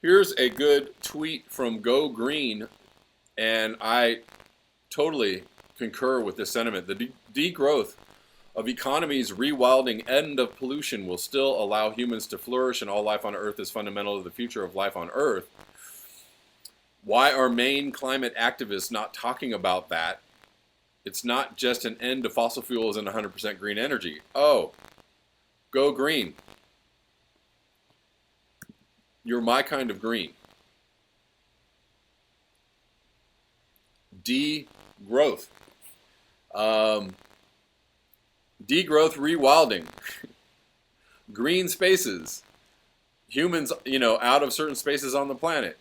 Here's a good tweet from Go Green, and I totally concur with this sentiment. The degrowth of economies, rewilding, end of pollution will still allow humans to flourish, and all life on Earth is fundamental to the future of life on Earth. Why are main climate activists not talking about that? It's not just an end to fossil fuels and 100% green energy. Oh, go green. You're my kind of green. Degrowth. Degrowth, rewilding. Green spaces. Humans, out of certain spaces on the planet.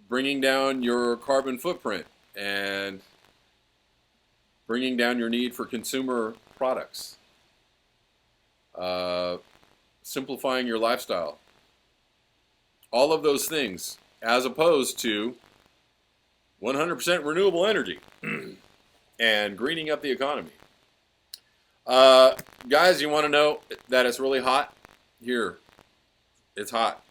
Bringing down your carbon footprint and bringing down your need for consumer products. Simplifying your lifestyle. All of those things, as opposed to 100% renewable energy and greening up the economy. Guys, you want to know that it's really hot? Here, it's hot.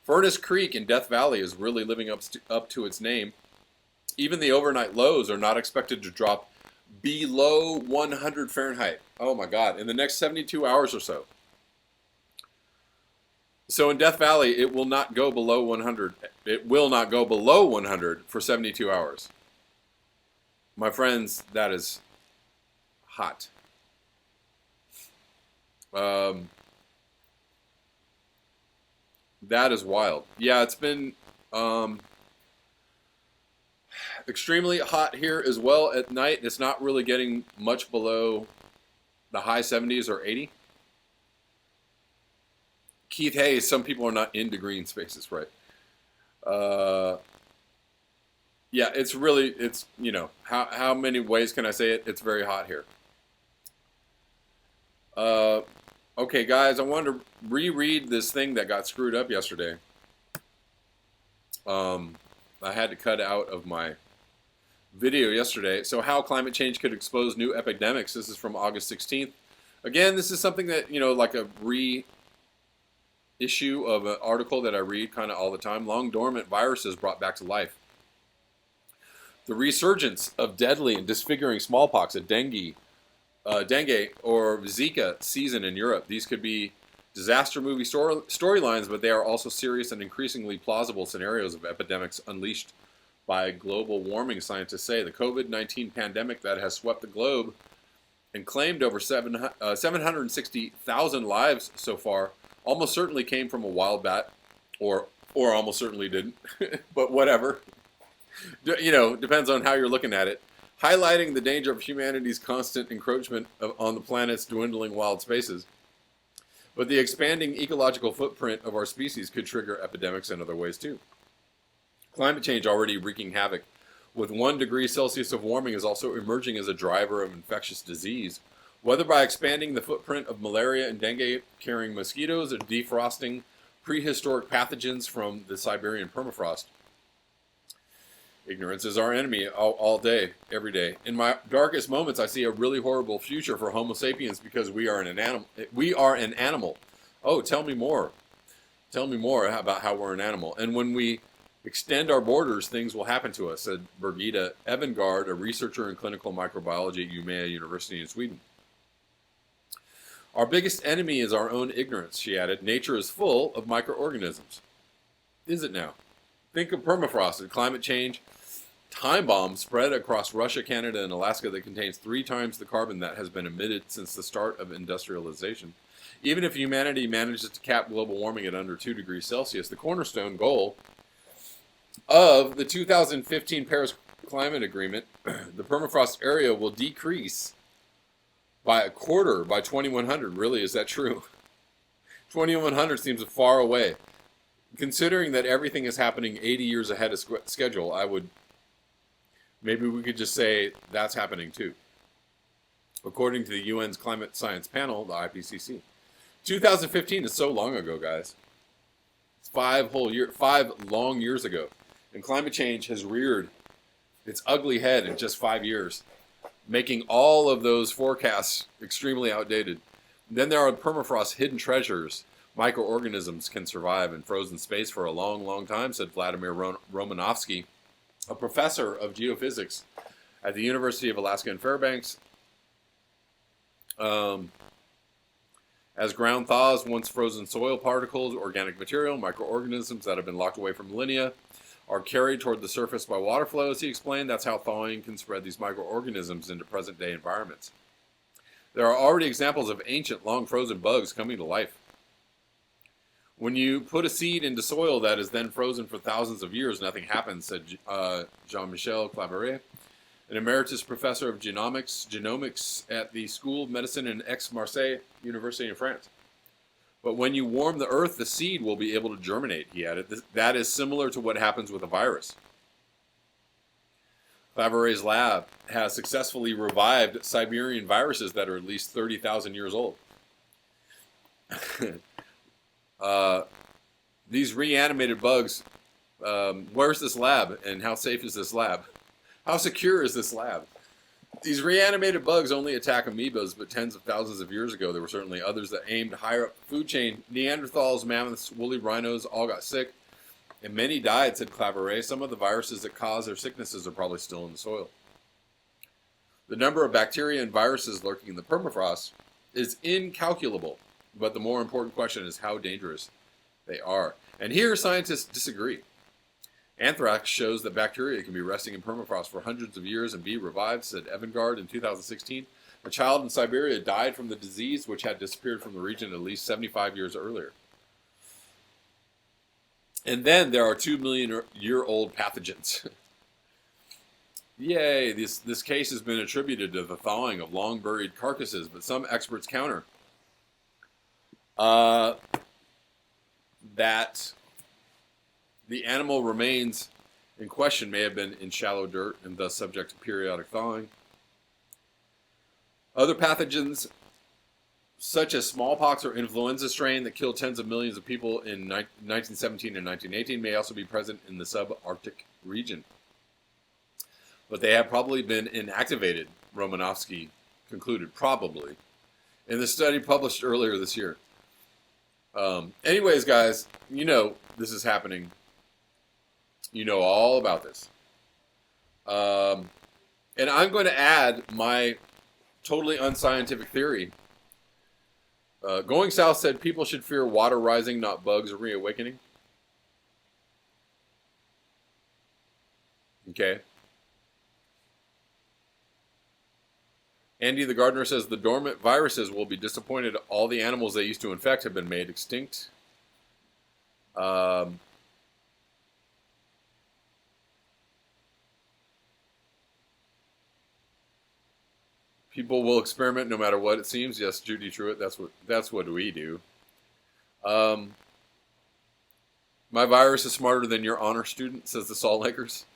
Furnace Creek in Death Valley is really living up to its name. Even the overnight lows are not expected to drop below 100 Fahrenheit. Oh my God, in the next 72 hours or so. So in Death Valley, it will not go below 100. It will not go below 100 for 72 hours. My friends, that is hot. That is wild. Yeah, it's been extremely hot here as well at night. It's not really getting much below the high 70s or 80. Keith Hayes, some people are not into green spaces, right? Yeah, it's how many ways can I say it? It's very hot here. Okay, guys, I wanted to reread this thing that got screwed up yesterday. I had to cut out of my video yesterday. So how climate change could expose new epidemics. This is from August 16th. Again, this is something that, like a reissue of an article that I read kind of all the time. Long dormant viruses brought back to life. The resurgence of deadly and disfiguring smallpox, a dengue or Zika season in Europe. These could be disaster movie storylines, but they are also serious and increasingly plausible scenarios of epidemics unleashed by global warming, scientists say. The COVID-19 pandemic that has swept the globe and claimed over 760,000 lives so far almost certainly came from a wild bat, or almost certainly didn't, but whatever. Depends on how you're looking at it. Highlighting the danger of humanity's constant encroachment on the planet's dwindling wild spaces. But the expanding ecological footprint of our species could trigger epidemics in other ways too. Climate change already wreaking havoc. With 1 degree Celsius of warming is also emerging as a driver of infectious disease, whether by expanding the footprint of malaria and dengue-carrying mosquitoes or defrosting prehistoric pathogens from the Siberian permafrost. Ignorance is our enemy all day, every day. In my darkest moments, I see a really horrible future for Homo sapiens because we are an animal. Oh, tell me more. Tell me more about how we're an animal. And when we extend our borders, things will happen to us, said Birgitta Evengard, a researcher in clinical microbiology at Umeå University in Sweden. Our biggest enemy is our own ignorance, she added. Nature is full of microorganisms. Is it now? Think of permafrost and climate change. Time bomb spread across Russia, Canada, and Alaska that contains 3 times the carbon that has been emitted since the start of industrialization. Even if humanity manages to cap global warming at under 2 degrees Celsius, the cornerstone goal of the 2015 Paris Climate Agreement, the permafrost area will decrease by a quarter by 2100. Really, is that true? 2100 seems far away. Considering that everything is happening 80 years ahead of schedule, maybe we could just say that's happening too. According to the UN's Climate Science Panel, the IPCC. 2015 is so long ago, guys. It's 5 long years ago. And climate change has reared its ugly head in just 5 years, making all of those forecasts extremely outdated. Then there are permafrost hidden treasures Microorganisms can survive in frozen space for a long, long time, said Vladimir Romanovsky, a professor of geophysics at the University of Alaska in Fairbanks. As ground thaws, once frozen soil particles, organic material, microorganisms that have been locked away for millennia are carried toward the surface by water flows, he explained. That's how thawing can spread these microorganisms into present-day environments. There are already examples of ancient, long-frozen bugs coming to life. When you put a seed into soil that is then frozen for thousands of years, nothing happens, said Jean-Michel Claverie, an emeritus professor of genomics at the School of Medicine in Aix-Marseille University in France. But when you warm the earth, the seed will be able to germinate, he added. That is similar to what happens with a virus. Claverie's lab has successfully revived Siberian viruses that are at least 30,000 years old. These reanimated bugs, where's this lab and how safe is this lab? How secure is this lab? These reanimated bugs only attack amoebas, but tens of thousands of years ago there were certainly others that aimed higher up the food chain. Neanderthals, mammoths, woolly rhinos all got sick, and many died, said Claverie. Some of the viruses that cause their sicknesses are probably still in the soil. The number of bacteria and viruses lurking in the permafrost is incalculable, but the more important question is how dangerous they are. And here scientists disagree. Anthrax shows that bacteria can be resting in permafrost for hundreds of years and be revived, said Evangard in 2016. A child in Siberia died from the disease, which had disappeared from the region at least 75 years earlier. And then there are 2-million-year-old pathogens. Yay, this case has been attributed to the thawing of long-buried carcasses, but some experts counter that the animal remains in question may have been in shallow dirt and thus subject to periodic thawing. Other pathogens, such as smallpox or influenza strain that killed tens of millions of people in 1917 and 1918, may also be present in the subarctic region. But they have probably been inactivated, Romanovsky concluded, probably, in the study published earlier this year. Anyways, guys, you know this is happening. You know all about this. And I'm going to add my totally unscientific theory. Going South said people should fear water rising, not bugs reawakening. Okay. Andy the Gardener says the dormant viruses will be disappointed. All the animals they used to infect have been made extinct. People will experiment no matter what, it seems. Yes, Judy Truitt, that's what we do. My virus is smarter than your honor student, says the Salt Lakers.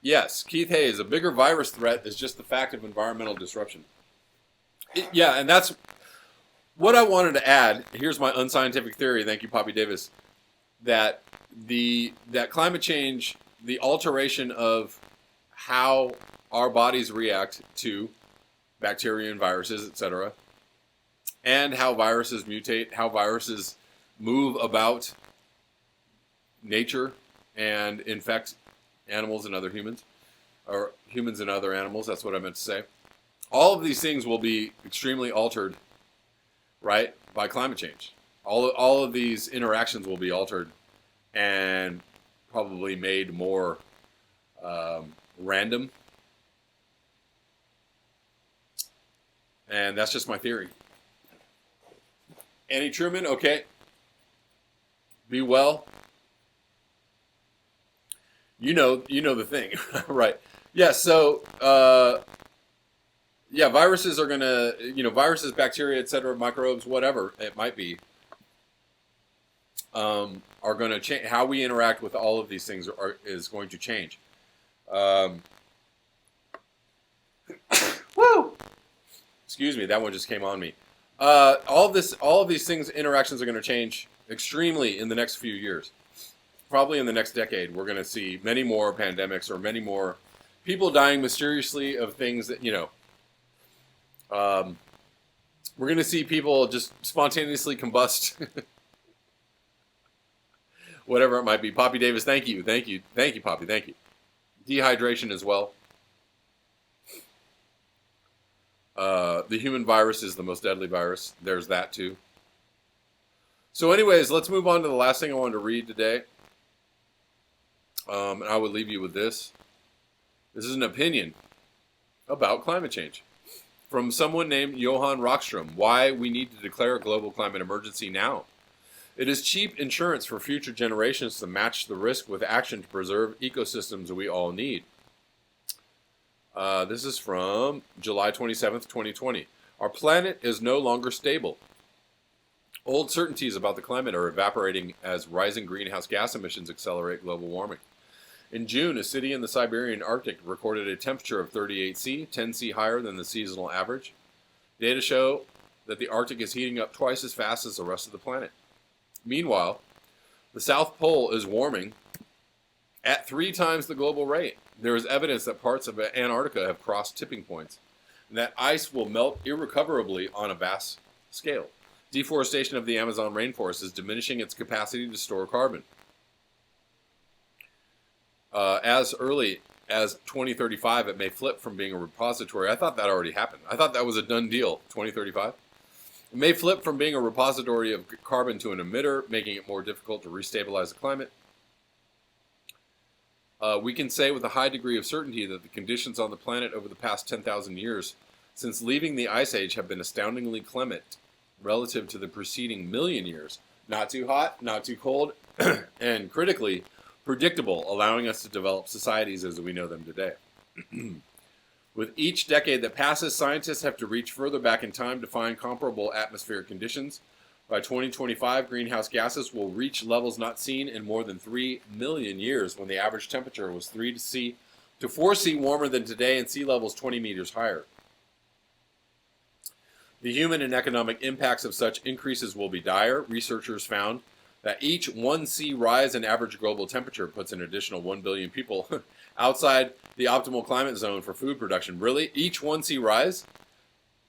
Yes, Keith Hayes, a bigger virus threat is just the fact of environmental disruption. Yeah, and that's what I wanted to add. Here's my unscientific theory. Thank you, Poppy Davis. That climate change, the alteration of how our bodies react to bacteria and viruses, etc., and how viruses mutate, how viruses move about nature and infect animals and other humans, or humans and other animals, that's what I meant to say. All of these things will be extremely altered, right, by climate change. All of these interactions will be altered and probably made more random. And that's just my theory. Annie Truman, okay. Be well. You know the thing, right? Yeah, so, yeah, viruses are going to, viruses, bacteria, etc., microbes, whatever it might be, are going to change. How we interact with all of these things is going to change. Woo! Excuse me, that one just came on me. All of these things, interactions are going to change extremely in the next few years. Probably in the next decade, we're going to see many more pandemics or many more people dying mysteriously of things that, we're going to see people just spontaneously combust. Whatever it might be. Poppy Davis, thank you, Poppy, thank you. Dehydration as well. The human virus is the most deadly virus. There's that too. So anyways, let's move on to the last thing I wanted to read today. And I would leave you with this. This is an opinion about climate change from someone named Johan Rockström. Why we need to declare a global climate emergency now. It is cheap insurance for future generations to match the risk with action to preserve ecosystems we all need. This is from July 27th, 2020. Our planet is no longer stable. Old certainties about the climate are evaporating as rising greenhouse gas emissions accelerate global warming. In June, a city in the Siberian Arctic recorded a temperature of 38 C, 10 C higher than the seasonal average. Data show that the Arctic is heating up twice as fast as the rest of the planet. Meanwhile, the South Pole is warming at 3 times the global rate. There is evidence that parts of Antarctica have crossed tipping points, and that ice will melt irrecoverably on a vast scale. Deforestation of the Amazon rainforest is diminishing its capacity to store carbon. As early as 2035, it may flip from being a repository. I thought that already happened. I thought that was a done deal, 2035. It may flip from being a repository of carbon to an emitter, making it more difficult to restabilize the climate. We can say with a high degree of certainty that the conditions on the planet over the past 10,000 years since leaving the Ice Age have been astoundingly clement relative to the preceding million years. Not too hot, not too cold, and critically predictable, allowing us to develop societies as we know them today. With each decade that passes, scientists have to reach further back in time to find comparable atmospheric conditions. By 2025, greenhouse gases will reach levels not seen in more than 3 million years, when the average temperature was 3 to 4 C warmer than today and sea levels 20 meters higher. The human and economic impacts of such increases will be dire. Researchers found that each 1 C rise in average global temperature puts an additional 1 billion people outside the optimal climate zone for food production. Really? Each 1 C rise?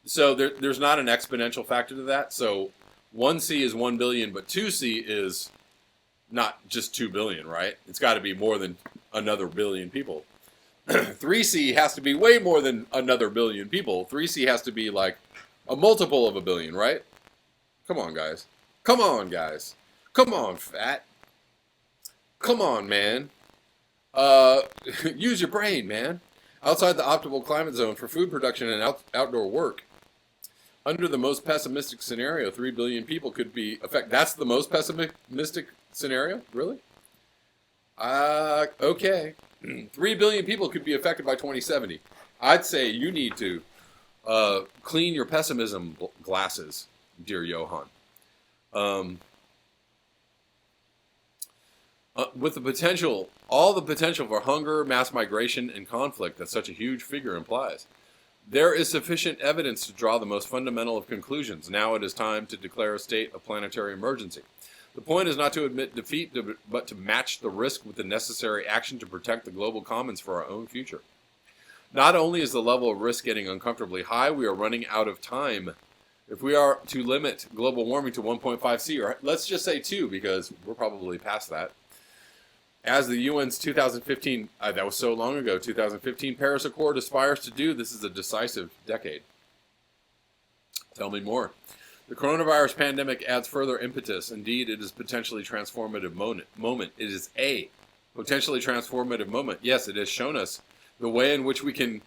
So there's not an exponential factor to that. So 1 C is 1 billion, but 2 C is not just 2 billion, right? It's got to be more than another billion people. 3 C has to be way more than another billion people. 3 C has to be like a multiple of a billion, right? Come on, guys. Come on, guys. Come on, fat. Come on, man. Use your brain, man. Outside the optimal climate zone for food production and outdoor work. Under the most pessimistic scenario, 3 billion people could be affected. That's the most pessimistic scenario? Really? Okay. 3 billion people could be affected by 2070. I'd say you need to clean your pessimism glasses, dear Johan. With the potential, all the potential for hunger, mass migration, and conflict that such a huge figure implies, there is sufficient evidence to draw the most fundamental of conclusions. Now it is time to declare a state of planetary emergency. The point is not to admit defeat, but to match the risk with the necessary action to protect the global commons for our own future. Not only is the level of risk getting uncomfortably high, we are running out of time. If we are to limit global warming to 1.5 C, or let's just say 2, because we're probably past that, as the UN's 2015, that was so long ago, 2015 Paris Accord aspires to do, this is a decisive decade. Tell me more. The coronavirus pandemic adds further impetus. Indeed, it is potentially transformative moment. It is a potentially transformative moment. Yes, it has shown us the way in which we can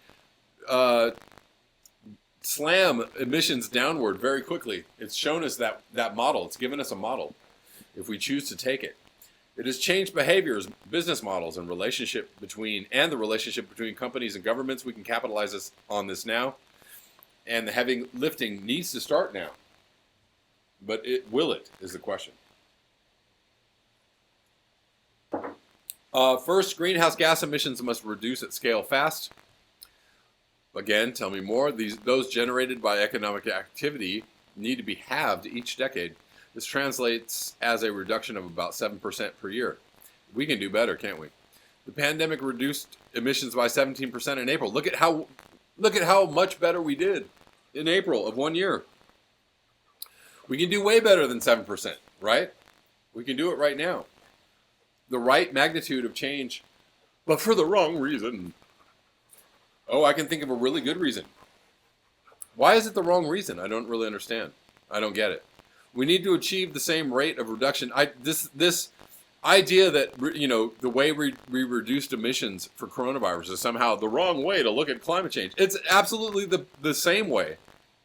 slam emissions downward very quickly. It's shown us that model. It's given us a model if we choose to take it. It has changed behaviors, business models, and the relationship between companies and governments. We can capitalize on this now, and the heavy lifting needs to start now. But will it is the question. First, greenhouse gas emissions must reduce at scale fast. Again, tell me more. Those generated by economic activity need to be halved each decade. This translates as a reduction of about 7% per year. We can do better, can't we? The pandemic reduced emissions by 17% in April. Look at how much better we did in April of 1 year. We can do way better than 7%, right? We can do it right now. The right magnitude of change, but for the wrong reason. Oh, I can think of a really good reason. Why is it the wrong reason? I don't really understand. I don't get it. We need to achieve the same rate of reduction. This idea that, the way we reduced emissions for coronavirus is somehow the wrong way to look at climate change. It's absolutely the same way.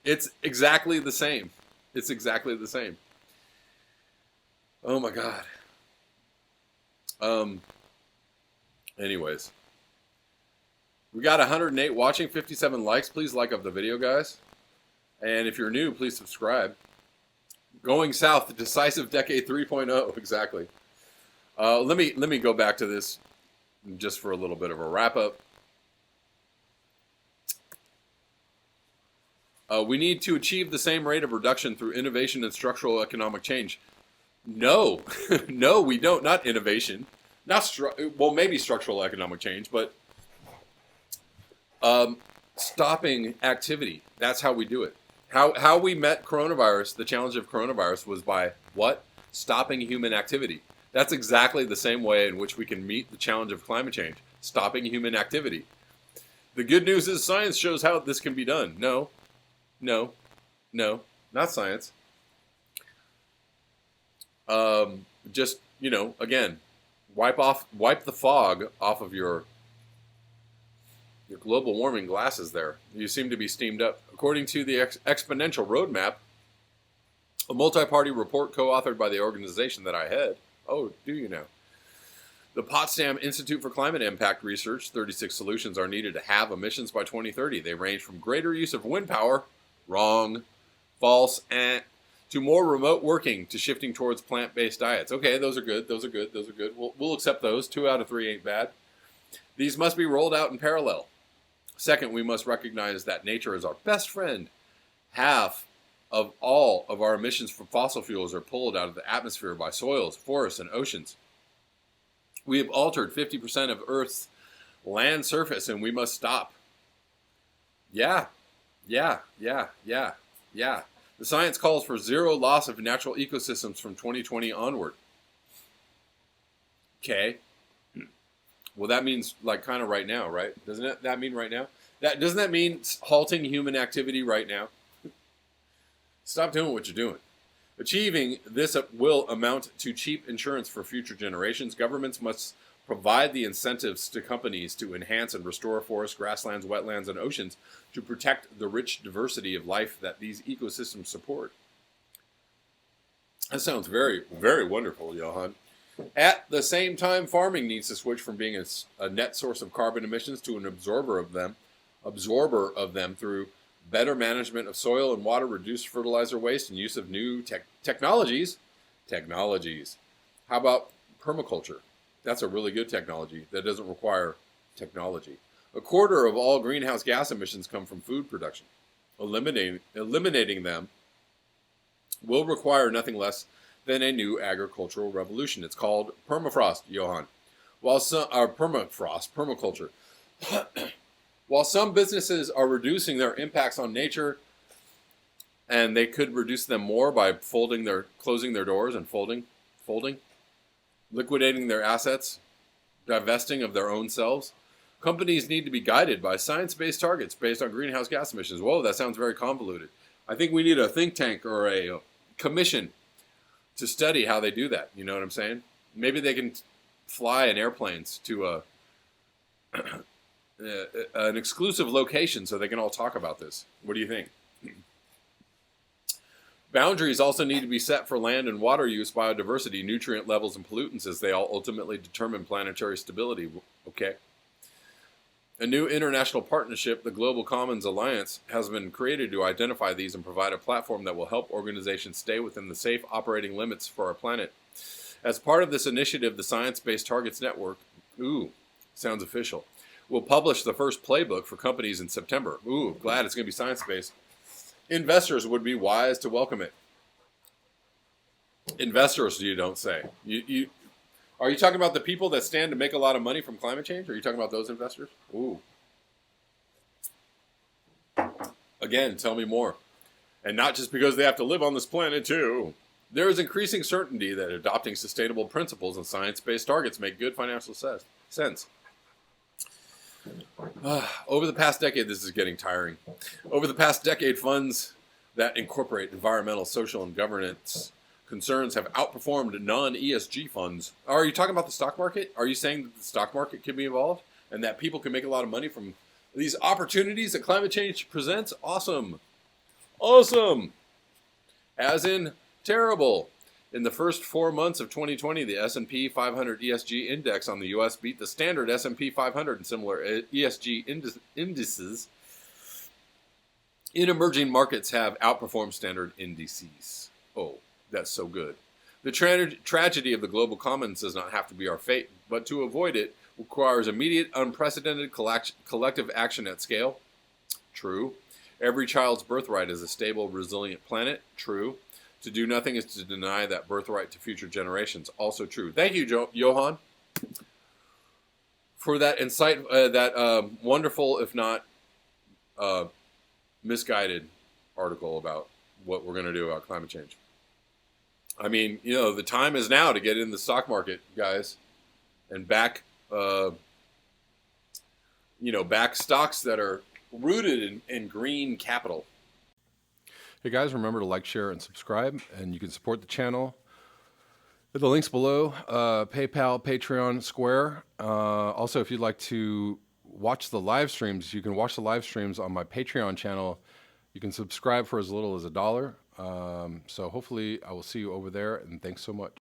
It's exactly the same. It's exactly the same. Oh my God. Anyways. We got 108 watching, 57 likes. Please like up the video, guys. And if you're new, please subscribe. Going south, the decisive decade 3.0. Exactly. Let me go back to this just for a little bit of a wrap up. We need to achieve the same rate of reduction through innovation and structural economic change. No, no, we don't. Not innovation. Well, maybe structural economic change, but stopping activity. That's how we do it. How we met coronavirus, the challenge of coronavirus, was by what? Stopping human activity. That's exactly the same way in which we can meet the challenge of climate change. Stopping human activity. The good news is science shows how this can be done. No, not science. Just, again, wipe the fog off of your global warming glasses there. You seem to be steamed up. According to the Exponential Roadmap, a multi-party report co-authored by the organization that I head. Oh, do you know? The Potsdam Institute for Climate Impact Research, 36 solutions are needed to halve emissions by 2030. They range from greater use of wind power, wrong, false, to more remote working, to shifting towards plant-based diets. Okay, those are good. We'll accept those. 2 out of 3 ain't bad. These must be rolled out in parallel. Second, we must recognize that nature is our best friend. Half of all of our emissions from fossil fuels are pulled out of the atmosphere by soils, forests, and oceans. We have altered 50% of Earth's land surface, and we must stop. Yeah. The science calls for zero loss of natural ecosystems from 2020 onward. Okay. Well, that means kind of right now, right? Doesn't that mean right now? Doesn't that mean halting human activity right now? Stop doing what you're doing. Achieving this will amount to cheap insurance for future generations. Governments must provide the incentives to companies to enhance and restore forests, grasslands, wetlands, and oceans to protect the rich diversity of life that these ecosystems support. That sounds very, very wonderful, Johan. At the same time, farming needs to switch from being a net source of carbon emissions to an absorber of them through better management of soil and water, reduced fertilizer waste, and use of new technologies. How about permaculture? That's a really good technology that doesn't require technology. 1/4 of all greenhouse gas emissions come from food production. Eliminating them will require nothing less than a new agricultural revolution. It's called permafrost, Johan. Permaculture. While some businesses are reducing their impacts on nature, and they could reduce them more by closing their doors and folding, liquidating their assets, divesting of their own selves, companies need to be guided by science-based targets based on greenhouse gas emissions. Whoa, that sounds very convoluted. I think we need a think tank or a commission to study how they do that. You know what I'm saying? Maybe they can fly in airplanes to an exclusive location so they can all talk about this. What do you think? Boundaries also need to be set for land and water use, biodiversity, nutrient levels, and pollutants, as they all ultimately determine planetary stability. Okay. A new international partnership, the Global Commons Alliance, has been created to identify these and provide a platform that will help organizations stay within the safe operating limits for our planet. As part of this initiative, the Science Based Targets Network, sounds official, will publish the first playbook for companies in September. Glad it's going to be science-based. Investors would be wise to welcome it. Investors, you don't say. Are you talking about the people that stand to make a lot of money from climate change? Or are you talking about those investors? Ooh. Again, tell me more. And not just because they have to live on this planet, too. There is increasing certainty that adopting sustainable principles and science-based targets make good financial sense. Over the past decade, this is getting tiring. Over the past decade, funds that incorporate environmental, social, and governance concerns have outperformed non-ESG funds. Are you talking about the stock market? Are you saying that the stock market can be involved and that people can make a lot of money from these opportunities that climate change presents? Awesome. Awesome. As in terrible. In the first 4 months of 2020, the S&P 500 ESG index on the U.S. beat the standard S&P 500 and similar ESG indices in emerging markets have outperformed standard indices. Oh, that's so good. The tragedy of the global commons does not have to be our fate, but to avoid it requires immediate, unprecedented collective action at scale. True. Every child's birthright is a stable, resilient planet. True. To do nothing is to deny that birthright to future generations. Also true. Thank you, Johan, for that insight, that wonderful, if not misguided article about what we're going to do about climate change. I mean, the time is now to get in the stock market, guys, and back stocks that are rooted in green capital. Hey guys, remember to like, share, and subscribe, and you can support the channel at the links below, PayPal, Patreon, Square. Also, if you'd like to watch the live streams, you can watch the live streams on my Patreon channel. You can subscribe for as little as $1. So hopefully I will see you over there, and thanks so much.